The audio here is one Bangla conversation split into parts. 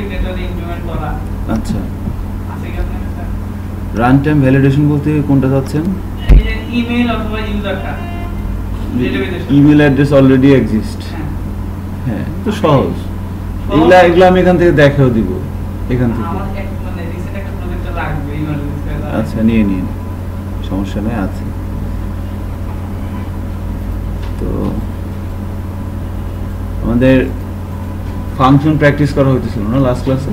সিগনেচারে ইমপ্লিমেন্ট করা। আচ্ছা, আছে কি আপনার কাছে? রান টাইম ভ্যালিডেশন বলতে কোনটা চাচ্ছেন? এই যে ইমেল অথবা ইউজারটা ইমেল অ্যাড্রেস অলরেডি এক্সিস্ট। হ্যাঁ, তো সহজ। এগুলা আমি এখান থেকে দেখাও দিব, এখান থেকে। আমার এক মানে রিসেন্ট একটা প্রজেক্ট লাগবে ইমার্জেন্সি। আচ্ছা, নিয়ে নিন, সমস্যা নেই, আছে। তো আমাদের ফাংশন প্র্যাকটিস করা হইতেছিল না লাস্ট ক্লাসে?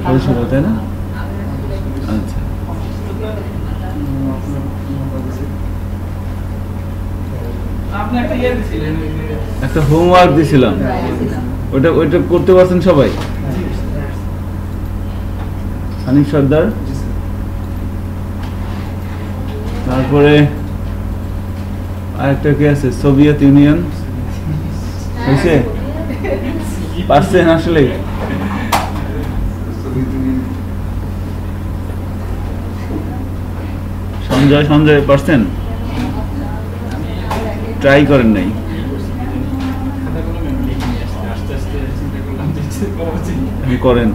হয়েছিল, তাই না? আচ্ছা, আপনি একটা ইয়ে দিছিলেন, একটা হোমওয়ার্ক দিছিলাম, ওইটা করতে পারছেন সবাই? হানিফ সর্দার, তারপরে আরেকটা কি আছে, সোভিয়েত ইউনিয়ন, হয়েছে? পারছেন আসলে? সঞ্জয় পারছেন? ট্রাই করেন নাই? করেন।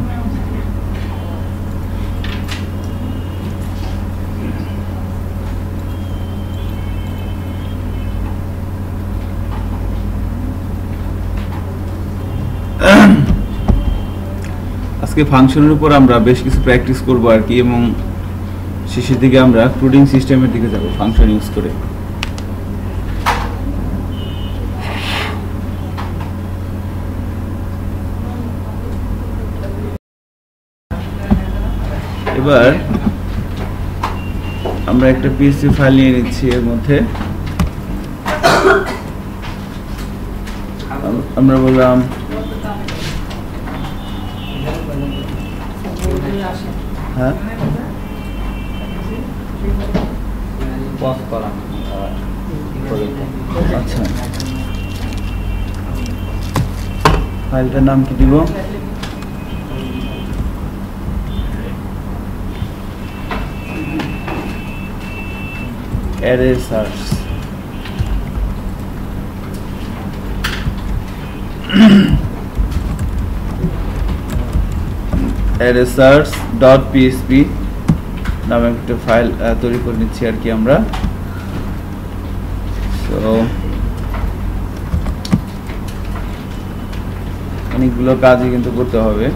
আজকে ফাংশনের উপর আমরা বেশ কিছু প্র্যাকটিস করবো আর কি, এবং শেষের দিকে আমরা কোডিং সিস্টেমের দিকে যাব ফাংশন ইউজ করে। এবার আমরা একটা পিএসসি ফাইল নিয়ে নিচ্ছি, এর মধ্যে আমরা বললাম হ্যাঁ আচ্ছা, ফাইলটার নাম কি দিব? array search। array search.php নামে একটা ফাইল তৈরি করে নিচ্ছি আর কি আমরা। তো অনেকগুলো কাজই কিন্তু করতে হবে।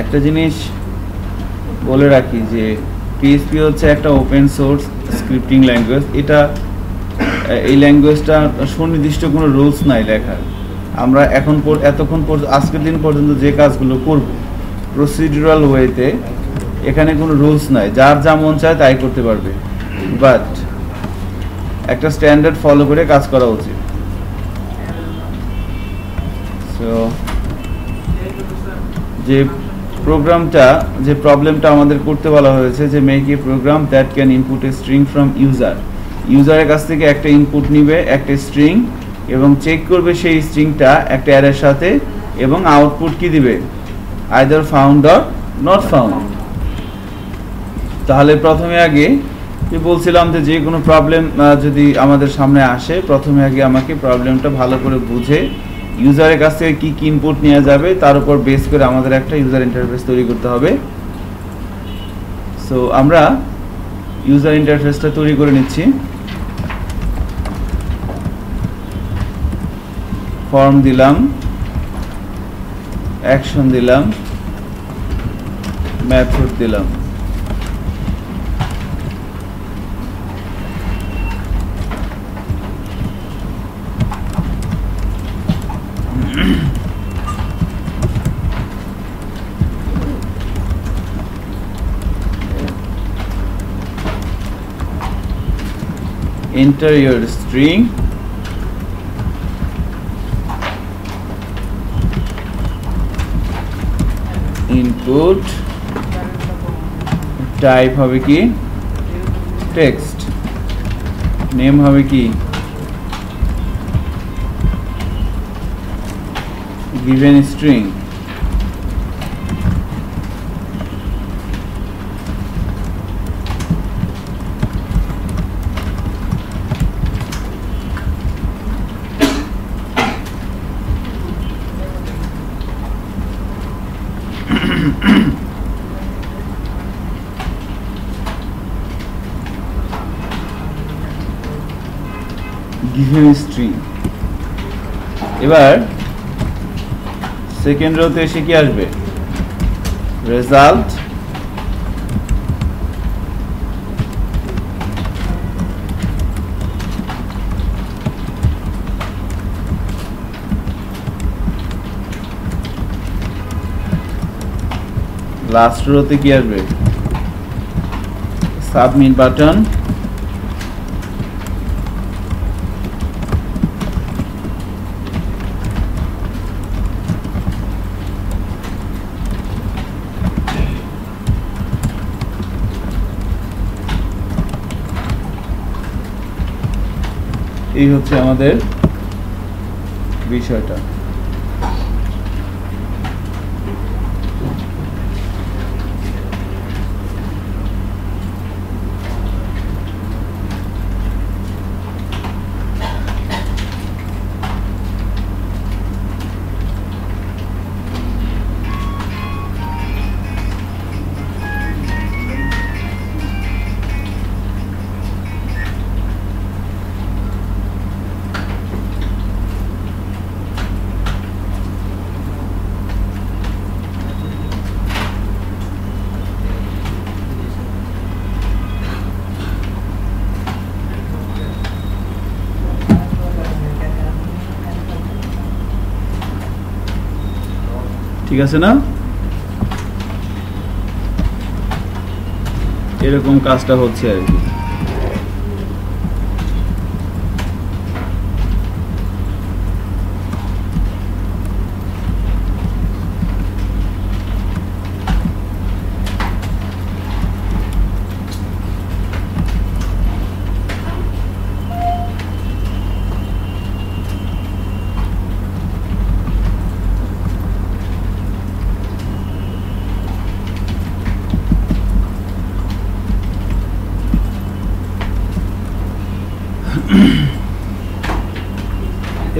একটা জিনিস বলে রাখি যে PHP হচ্ছে একটা ওপেন সোর্স স্ক্রিপ্টিং ল্যাঙ্গুয়েজ। এই ল্যাঙ্গুয়েজটা সুনির্দিষ্ট কোনো রুলস নাই লেখার। আমরা এতক্ষণ আজকের দিন পর্যন্ত যে কাজগুলো করব প্রসিডিউরাল ওয়েতে, এখানে কোনো রুলস নাই, যার যা মন চায় তাই করতে পারবে, বাট একটা স্ট্যান্ডার্ড ফলো করে কাজ করা উচিত। সো যে প্রবলেমটা আমাদের করতে বলা হয়েছে যে make a program that can input a string from ইউজারের কাছ থেকে একটা ইনপুট নিবে, একটা স্ট্রিং, এবং চেক করবে সেই স্ট্রিংটা একটা অ্যারের সাথে, এবং আউটপুট কি দিবে, either found or not found. তাহলে প্রথমে আগে বলছিলাম যে কোনো প্রবলেম যদি আমাদের সামনে আসে, প্রথমে আগে আমাকে প্রবলেমটা ভালো করে বুঝে ইউজারের কাছ থেকে কি ইনপুট নেওয়া যাবে তার উপর বেস করে আমাদের একটা ইউজার ইন্টারফেস তৈরি করতে হবে। সো আমরা ইউজার ইন্টারফেসটা তৈরি করে নিচ্ছি। ফর্ম দিলাম, অ্যাকশন দিলাম, মেথড দিলাম। Enter your string, input, type হবে কি text, name হবে কি given string, given string এবার সেকেন্ড রোতে এসে কি আসবে রেজাল্ট লাস্ট রোতে কি আসবে সাবমিট বাটন এই হচ্ছে আমাদের বিষয়টা ঠিক আছে না এরকম কাজটা হচ্ছে আর কি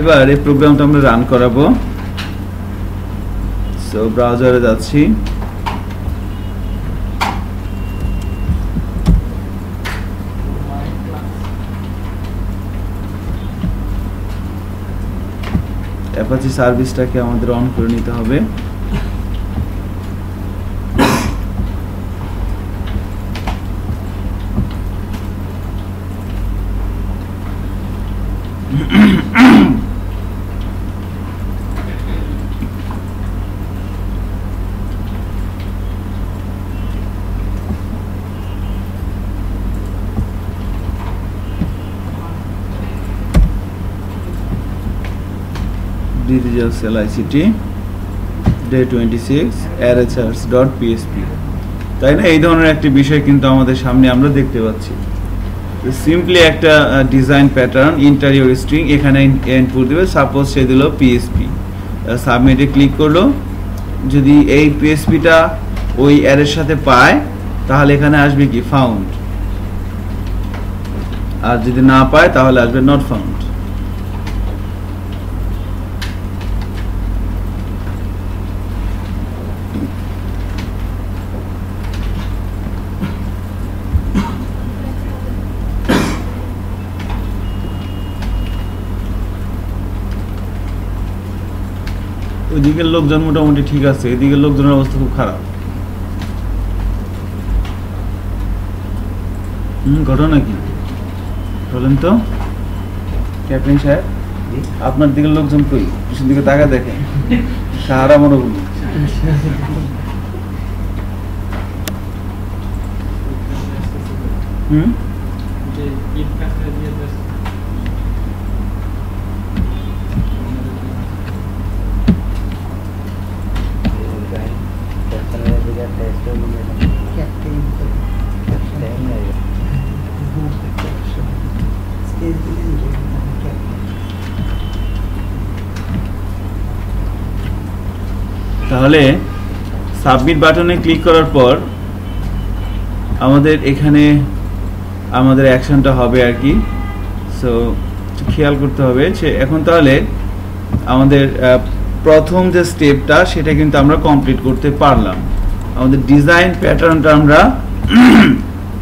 এবার এই প্রোগ্রামটা আমরা রান করাবো সো ব্রাউজারে যাচ্ছি অ্যাপাচি সার্ভিসটাকে আমাদের অন করে নিতে হবে Digital Cell ICT day 26 arraychars.php তাই না এই ধরনের একটি বিষয় কিন্তু আমাদের সামনে আমরা দেখতে পাচ্ছি সিম্পলি একটা ডিজাইন প্যাটার্ন ইন্টেরিয়র স্ট্রিং এখানে ইনপুট দিবে সাপোজ সে দিল পিএসপি সাবমিটে ক্লিক করলো যদি এই পিএসপিটা ওই অ্যারের সাথে পায় তাহলে এখানে আসবে কি ফাউন্ড আর যদি না পায় তাহলে আসবে নট ফাউন্ড ওইদিকের লোকজন মোটামুটি ঠিক আছে এদিকের লোকজনের অবস্থা খুব খারাপ ঘটনা কি বলেন তো ক্যাপ্টেন সাহেব আপনার দিকের লোকজন কই পিছন দিকে তাকা দেখে সাহারা মনোভূমি তাহলে সাবমিট বাটনে ক্লিক করার পর আমাদের এখানে আমাদের অ্যাকশনটা হবে আর কি সো খেয়াল করতে হবে যে এখন তাহলে আমাদের প্রথম যে স্টেপটা সেটা কিন্তু আমরা কমপ্লিট করতে পারলাম আমাদের ডিজাইন প্যাটার্নটা আমরা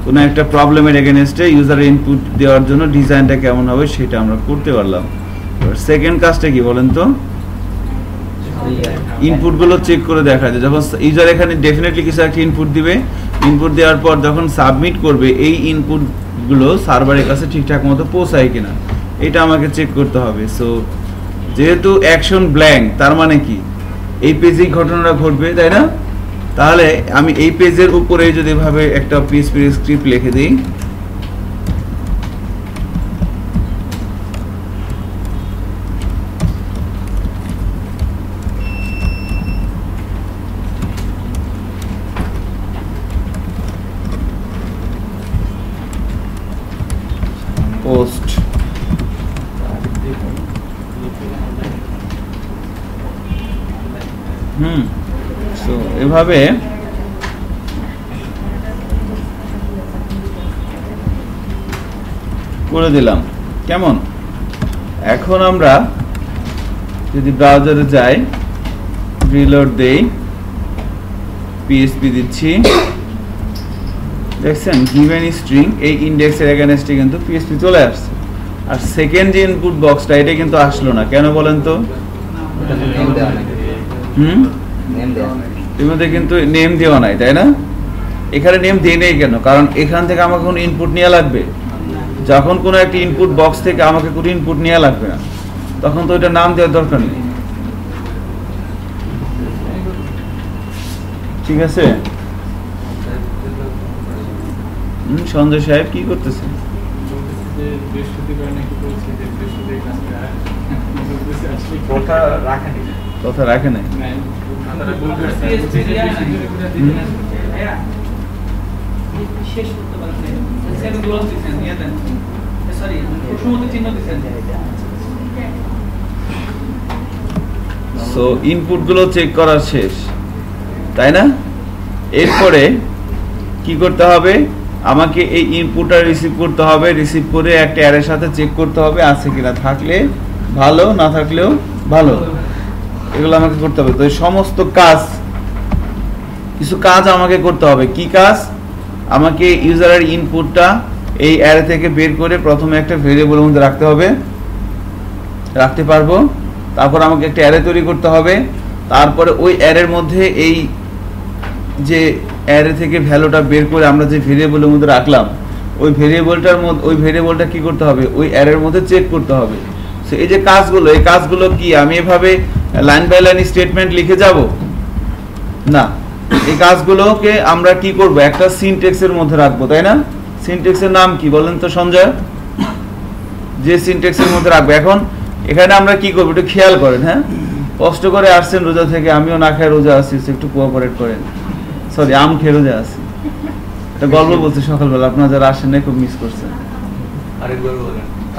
কোনো একটা প্রবলেমের এগেইনস্টে ইউজারের ইনপুট দেওয়ার জন্য ডিজাইনটা কেমন হবে সেটা আমরা করতে পারলাম। সেকেন্ড কাজটা কি বলেন তো, ইনপুটগুলো চেক করে দেখা যায়। যখন ইউজার এখানে ডেফিনেটলি কিছু একটা ইনপুট দিবে, ইনপুট দেওয়ার পর যখন সাবমিট করবে এই ইনপুটগুলো সার্ভারের কাছে ঠিকঠাক মতো পৌঁছায় কিনা এটা আমাকে চেক করতে হবে। সো যেহেতু অ্যাকশন ব্ল্যাঙ্ক, তার মানে কি এই পেজেই ঘটনাটা ঘটবে, তাই না? তাহলে আমি এই পেজের উপরে যদি ভাবে একটা পিএইচপি স্ক্রিপ্ট লিখে দিই, পোস্ট সো এভাবে করে দিলাম। কেমন? এখন আমরা যদি ব্রাউজারে যাই, রিলোড দেই, পিএইচপি দিচ্ছি, দেখছেন গিভেন স্ট্রিং এই ইন্ডেক্সের এগেইনস্টে কিন্তু পিএইচপি চলে আসছে। আর সেকেন্ড যে ইনপুট বক্সটা এটা কিন্তু আসলো না, কেন বলেন তো? এর মধ্যে কিন্তু নেম দেওয়া নাই, তাই না? এখানে নেম দিয়ে নেই কেন? কারণ এখান থেকে আমাকে কোনো ইনপুট নেওয়া লাগবে। যখন কোনো একটা ইনপুট বক্স থেকে আমাকে কোনো ইনপুট নেওয়া লাগবে না, তখন তো এটা নাম দেওয়ার দরকার নেই। ঠিক আছে? সঞ্জয় সাহেব কি করতেছেন? কথা রাখে নাই। সো ইনপুট গুলো চেক করা শেষ, তাই না? এরপরে কি করতে হবে? আমাকে এই ইনপুটটা রিসিভ করতে হবে, রিসিভ করে একটা অ্যারের সাথে চেক করতে হবে আছে কিনা, থাকলে ভালো, না থাকলেও ভালো। এগুলো আমাকে করতে হবে। তো এই সমস্ত কাজ, কিছু কাজ আমাকে করতে হবে। কি কাজ? আমাকে ইউজারের ইনপুটটা এই অ্যারে থেকে বের করে প্রথমে একটা ভেরিয়েবলের মধ্যে রাখতে হবে, রাখতে পারবো। তারপর আমাকে একটা অ্যারে তৈরি করতে হবে। তারপরে ওই অ্যারের মধ্যে এই যে অ্যারে থেকে ভ্যালুটা বের করে আমরা যে ভেরিয়েবলের মধ্যে রাখলাম, ওই ভেরিয়েবলটা কি করতে হবে? ওই অ্যারের মধ্যে চেক করতে হবে। সো এই যে কাজগুলো, এই কাজগুলো কি আমি এভাবে লাইন বাই লাইন স্টেটমেন্ট লিখে যাব না। এই কাজগুলোকে আমরা কি করব? একটা সিনট্যাক্সের মধ্যে রাখবো, তাই না? সিনট্যাক্সের নাম কি বলেন তো সঞ্জয়? যে সিনট্যাক্সের মধ্যে রাখবো। এখন এখানে আমরা কি করবো একটু খেয়াল করেন। হ্যাঁ, কষ্ট করে আসছেন রোজা থেকে, আমিও না খেয়ে রোজা আছি, একটু কোঅপারেট করেন। সরি, আম খেয়ে রোজা আছি। একটা গল্প বলছি সকালবেলা, আপনারা যারা আসেন না খুব মিস করছেন।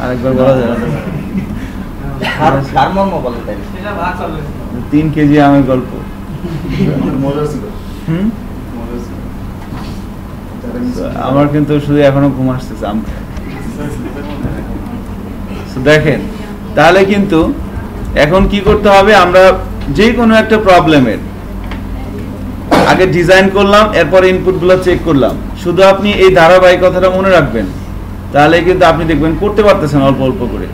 আরেকবার বলা যায়? 3 কেজি আমের গল্প। আমার কিন্তু শুধু এখনো ঘুম আসতেছে আম খায়। দেখেন, তাহলে কিন্তু এখন কি করতে হবে? আমরা যে কোনো একটা প্রবলেমের আগে ডিজাইন করলাম, এরপর ইনপুটগুলো চেক করলাম। শুধু আপনি এই ধারাবাহিকতাটা মনে রাখবেন, তাহলে কিন্তু আপনি দেখবেন করতে পারতেছেন অল্প অল্প করে,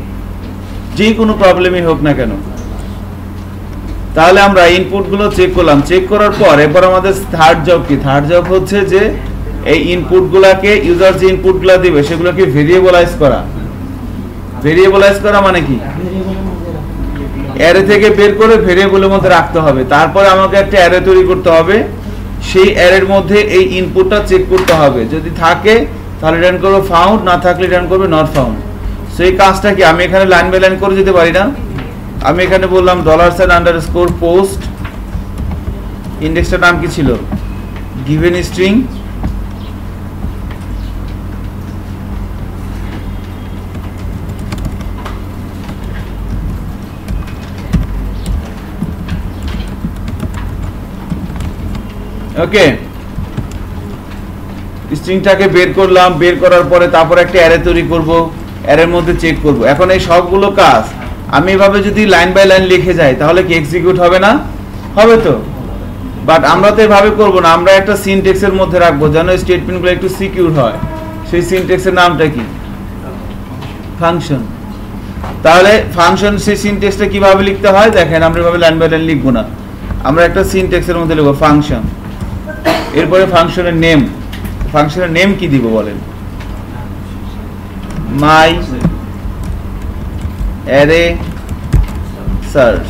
যে কোনো প্রবলেমই হোক না কেন। তাহলে আমরা ইনপুটগুলো চেক করলাম, চেক করার পর এরপর আমাদের থার্ড জব কি? থার্ড জব হচ্ছে যে এই ইনপুটগুলোকে, ইউজার যে ইনপুটগুলো দিবে সেগুলোকে ভেরিয়েবলাইজ করা। ভেরিয়েবলাইজ করা মানে কি? অ্যারে থেকে বের করে ভেরিয়েবলের মধ্যে রাখতে হবে। তারপরে আমাকে একটা অ্যারে তৈরি করতে হবে, সেই অ্যারের মধ্যে এই ইনপুটটা চেক করতে হবে। যদি থাকে তাহলে রিটার্ন করবে ফাউন্ড, না থাকলে রিটার্ন করবে নট ফাউন্ড। সেই কাজটা কি আমি এখানে লাইন বাই লাইন করে যেতে পারি না? আমি এখানে বললাম $_post, ইন্ডেক্সটার নাম কি ছিল? গিভেন স্ট্রিং, ওকে। স্ট্রিংটাকে বের করলাম, বের করার পরে তারপর একটা অ্যারে তৈরি করব, অ্যারের মধ্যে চেক করব। এখন এই সবগুলো কাজ আমি এভাবে যদি লাইন বাই লাইন লিখে যাই তাহলে কি এক্সিকিউট হবে না? হবে তো। বাট আমরা তো এভাবে করব না, আমরা একটা সিনট্যাক্সের মধ্যে রাখবো যেন স্টেটমেন্টগুলো একটু সিকিউর হয়। সেই সিনট্যাক্সের নামটা কি? ফাংশন। তাহলে ফাংশন সেই সিনট্যাক্সটা কিভাবে লিখতে হয় দেখেন, আমরা এভাবে লাইন বাই লাইন লিখবো না, আমরা একটা সিনট্যাক্সের মধ্যে লিখবো ফাংশন, এরপরে ফাংশনের নেম। ফাংশনের নেম কি দিব বলেন? মাই অ্যারে সার্চ।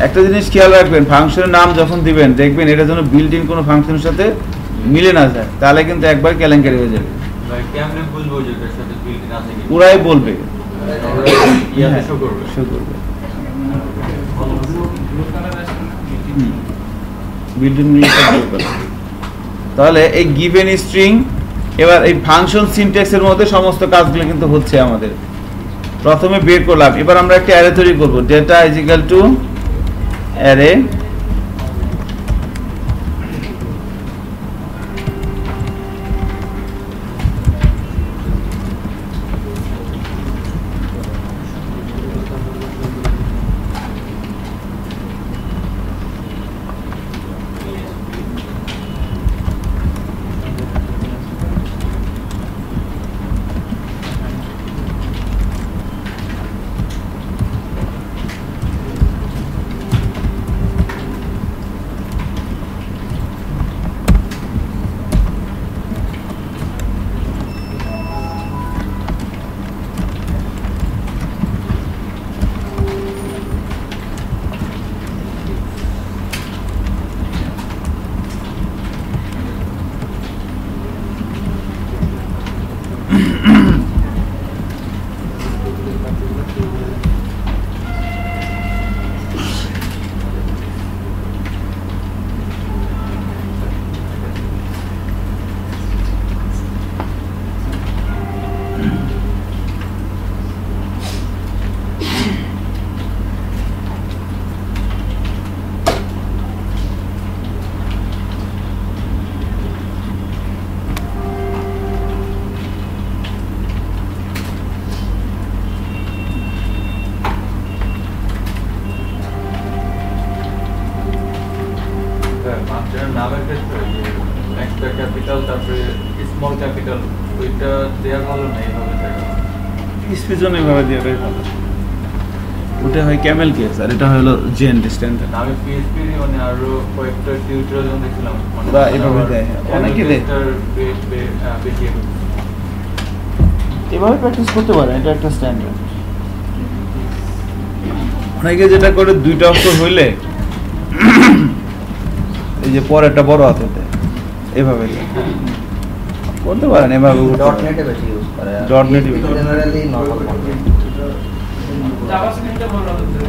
একটা জিনিস খেয়াল রাখবেন, ফাংশনের নাম যখন দিবেন দেখবেন এটা যেন বিল্ট ইন কোনো ফাংশনের সাথে মিলে না যায়, তাহলে কিন্তু একবার কেলেঙ্কারি হয়ে যাবে। পুরাই বলবে, তাহলে এই গিভেন স্ট্রিং, এবার এই ফাংশন সিনট্যাক্সের মধ্যে সমস্ত কাজগুলো কিন্তু হচ্ছে আমাদের। প্রথমে বের করলাম, এবার আমরা একটা অ্যারে তৈরি করব, data is equal to array নামের ক্ষেত্রে একটা ক্যাপিটাল তারপরে স্মল ক্যাপিটাল ওইটা দেয়া ভালো না, এইভাবে দেখা স্পিজন এভাবে দেওয়াটাই ভালো। ওটা হয় ক্যামেল কেস আর এটা হলো জেন স্ট্যান্ডার্ড। আমি পিএইচপি মানে আরো কয়েকটা টিউটোরিয়াল দেখছিলাম, ওরা এভাবে দেয়, অনেকে দেয় বেশি এভাবে প্র্যাকটিস করতে পারে, এটা একটা স্ট্যান্ডার্ড। অনেকে যেটা করে দুইটা অক্ষর হইলে এই যে পরেরটা বড় হাতে এভাবে করতে পারেন, এভাবে ডটনেটে বেশি ইউজ করে, ডটনেট জেনারেলি নরমাল ফন্ট। জাভাস্ক্রিপ্টে বলা হচ্ছে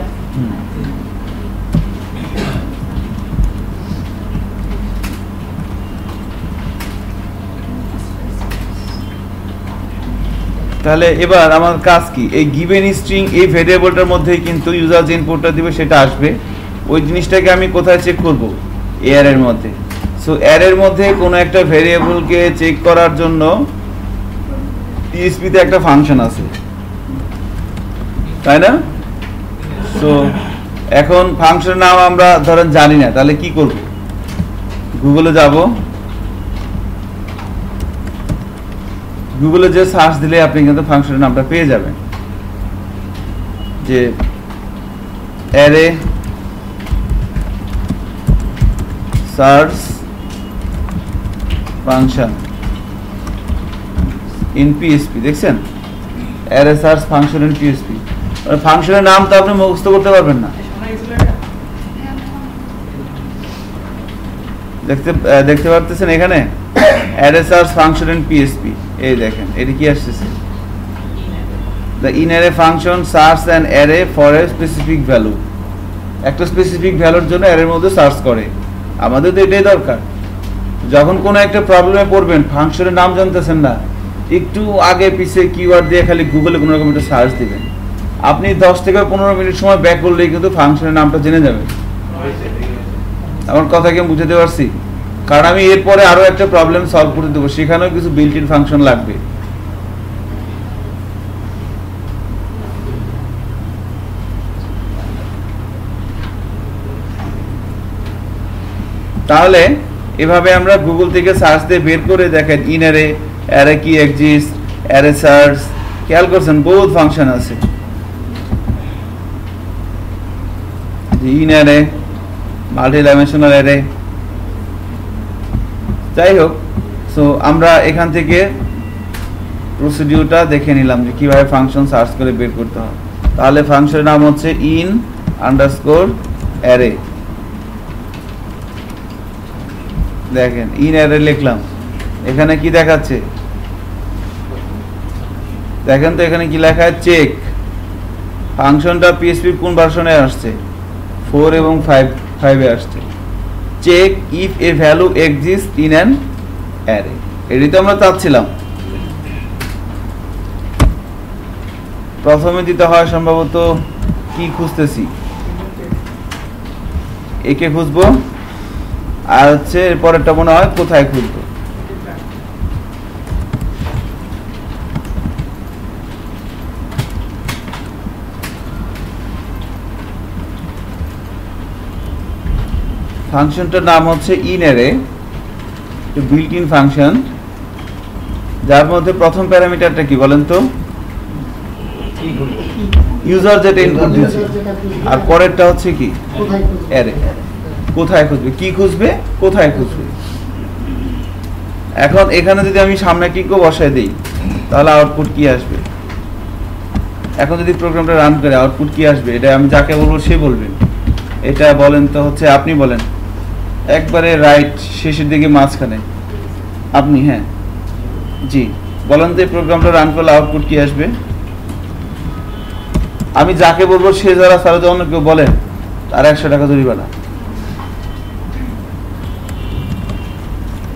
তাহলে এবার আমার কাজ কি? এই গিভেন স্ট্রিং এই ভেরিয়েবলটার মধ্যেই কিন্তু ইউজার যে ইনপুটটা দিবে সেটা আসবে। ওই জিনিসটাকে আমি কোথায় চেক করব? এর মধ্যে। সো এর মধ্যে কোনো একটা ভেরিয়েবলকে চেক করার জন্য পিএইচপিতে একটা ফাংশন আছে, তাই না? সো এখন ফাংশনের নাম আমরা ধরেন জানি না, তাহলে কি করব? গুগলে যাব, গুগলে যে সার্চ দিলে আপনি কিন্তু ফাংশনের নামটা পেয়ে যাবেন, যে array search function in PHP. দেখছেন, array search function in PHP. ফাংশনের নাম তো আপনি মুখস্থ করতে পারবেন না। দেখতে পারতেছেন এখানে array search function in PHP, এই দেখেন এটা কি আসছে, the in array function search an array for a specific value. একটা স্পেসিফিক ভ্যালুর জন্য অ্যারের মধ্যে সার্চ করে। আমাদের তো এটাই দরকার। যখন কোনো একটা প্রবলেমে পড়বেন, ফাংশনের নাম জানতেছেন না, একটু আগে পিছিয়ে কিওয়ার্ড দিয়ে খালি গুগলে কোনো রকম একটা সার্চ দিবেন, আপনি 10 থেকে 15 মিনিট সময় ব্যাক করলেই কিন্তু ফাংশনের নামটা জেনে যাবেন। আমার কথা কি বুঝাতে পারছি? কারণ আমি এরপরে আরো একটা প্রবলেম সলভ করতে দেবো, সেখানেও কিছু বিল্ট ইন ফাংশন লাগবে। তাহলে এভাবে আমরা গুগল থেকে সার্চ দিয়ে বের করে দেখেন ইন অ্যারে, অ্যারে কি এক্সিস্ট, অ্যারে সার্চ, খেয়াল করছেন বহুত ফাংশন আছে, in array, multi dimensional array. যাই হোক, সো আমরা এখান থেকে প্রসিডিউরটা দেখে নিলাম যে কিভাবে ফাংশন সার্চ করে বের করতে হয়। তাহলে ফাংশনের নাম হচ্ছে ইন আন্ডারস্কোর অ্যারে। দেখেন ইন অ্যারে লিখলাম, এখানে কি দেখাচ্ছে দেখেন তো, এখানে কি লেখা আছে চেক। ফাংশনটা পিএসপির কোন ভার্সনে আসছে? 4 এবং 5 এ আসছে। Check if a value exist in an array, এটাই তো আমরা চাচ্ছিলাম। প্রথমে দিতে হয় সম্ভবত কি খুঁজতেছি, একে খুঁজবো, আর হচ্ছে এরপরেরটা মনে হয় কোথায় খুঁজবো। ফাংশনটার নাম হচ্ছে in array, built in function, যার মধ্যে প্রথম প্যারামিটারটা কি বলেন তো? ইউজার যেটা ইনপুট দিয়েছে, আর পরেরটা হচ্ছে কি অ্যারে। কোথায় খুঁজবে, কি খুঁজবে, কোথায় খুঁজবে। এখন এখানে যদি আমি সামনে টিকো বসায় দিই তাহলে আউটপুট কি আসবে? এখন যদি প্রোগ্রামটা রান করে আউটপুট কি আসবে? এটা আমি যাকে বলবো সে বলবেন। এটা বলেন তো হচ্ছে আপনি বলেন, একবারে রাইট শেষের দিকে মাঝখানে আপনি। হ্যাঁ জি বলেন তো, এই প্রোগ্রামটা রান করলে আউটপুট কি আসবে? আমি যাকে বলবো সে যারা সারা অন্য কেউ বলেন তার 100 টাকা জরিমানা।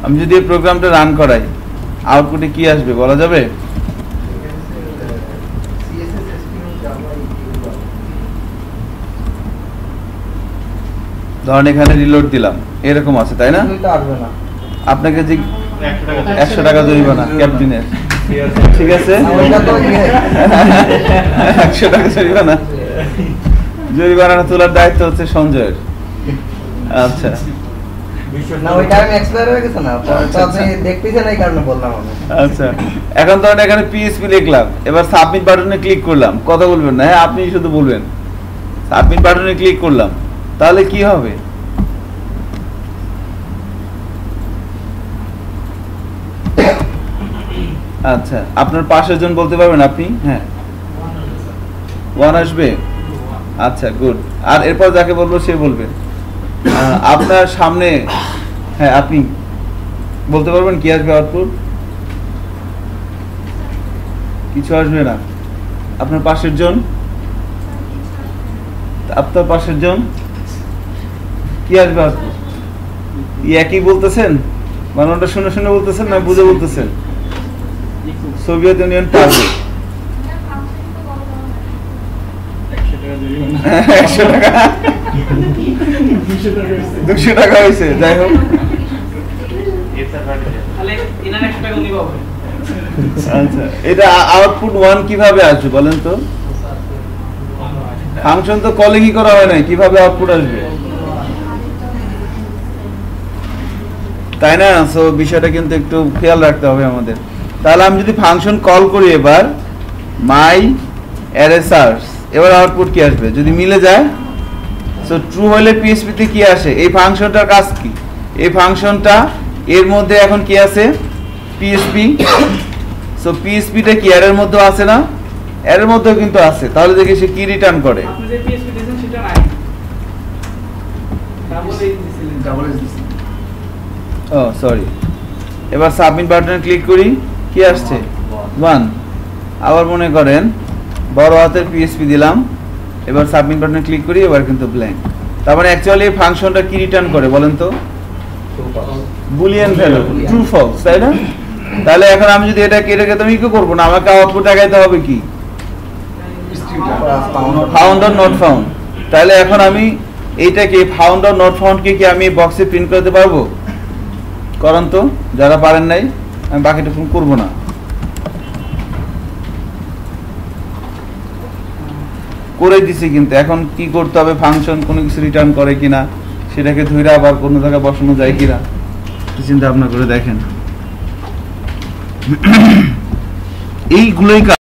আমি যদি এই প্রোগ্রামটা রান করাই আউটপুটে কি আসবে বলা যাবে? ধরেন এখানে রিলোড দিলাম, এরকম আছে তাই না? আপনাকে যে 100 টাকা জরিমানা ক্যাপ্টেনের, ঠিক আছে 100 টাকা জরিমানা। জরিমানা তোলার দায়িত্ব হচ্ছে সঞ্জয়ের। আচ্ছা না ওই টাইম এক্সপায়ার হয়ে গেছে না, তো আপনি দেখতেছেন এই কারণে বললাম আমি। আচ্ছা এখন ধরেন এখানে পিএসপি লিখলাম, এবার সাবমিট বাটনে ক্লিক করলাম, কথা বলবেন না, হ্যাঁ আপনি শুধু বলবেন। সাবমিট বাটনে ক্লিক করলাম, তাহলে কি হবে? আচ্ছা আপনার পাশের জন বলতে পারবেন আপনি? হ্যাঁ 1 আসবে। আচ্ছা গুড। আর এরপর যাকে বলবো সে বলবেন। আপনার সামনে, হ্যাঁ আপনি বলতে পারবেন কি আসবে আউটপুট? কিছু আসবে না। আপনার পাশের জন, আপনার পাশের জন কি আসবে আউটপুট? একই বলতেছেন, মানে ওটা শুনে শুনে বলতেছেন না বুঝে বলতেছেন? সোভিয়েত ইউনিয়ন পারবে 100 টাকা 200 টাকা হয়েছে। যাই হোক আচ্ছা, এটা আউটপুট 1 কিভাবে আসবে বলেন তো? ফাংশন তো কলিংই করা হয় না, কিভাবে আউটপুট আসবে? তাই না? সো বিষয়টা কিন্তু একটু খেয়াল রাখতে হবে আমাদের। তাহলে আমি যদি ফাংশন কল করি এবার মাই অ্যারে সার্চ, এবার আউটপুট কি আসবে? যদি মিলে যায়, সো ট্রু হলে পিএসপি তে কি আসে? এই ফাংশনটার কাজ কি? এই ফাংশনটা এর মধ্যে এখন কি আছে? পিএসপি। সো পিএসপি টা কি অ্যারের মধ্যে আছে না? অ্যারের মধ্যেও কিন্তু আছে। তাহলে দেখি সে কি রিটার্ন করে। আপনি যে পিএসপি দিয়েছেন সেটা নাই, ডাবল এস দিয়েছেন। ও সরি। এবার সাবমিট বাটনে ক্লিক করি, কি আসছে? 1। আবার মনে করেন বড় হাতের পিএসপি দিলাম, এবার সাবমিট বাটনে ক্লিক করি, এবার কিন্তু ব্ল্যাঙ্ক। তার মানে অ্যাকচুয়ালি ফাংশনটা কি রিটার্ন করে বলেন তো? বুলিয়ান ভ্যালু, ট্রু ফলস, তাই না? তাহলে এখন আমি যদি এটাকে তুমি কি করব না, আমাকে আউটপুট দেখাইতে হবে কি? Found or not found. তাহলে এখন আমি এইটাকে ফাউন্ড অর নট ফাউন্ড কে কি আমি বক্সে প্রিন্ট করতে পারবো? করেন তো, যারা পারেন নাই, আমি বাকিটা ফোন করবো না। করে দিছি, কিন্তু এখন কি করতে হবে? ফাংশন কোনো কিছু রিটার্ন করে কিনা সেটাকে ধরে আবার কোনো জায়গায় বসানো যায় কিনা চিন্তা ভাবনা করে দেখেন। এইগুলোই কাজ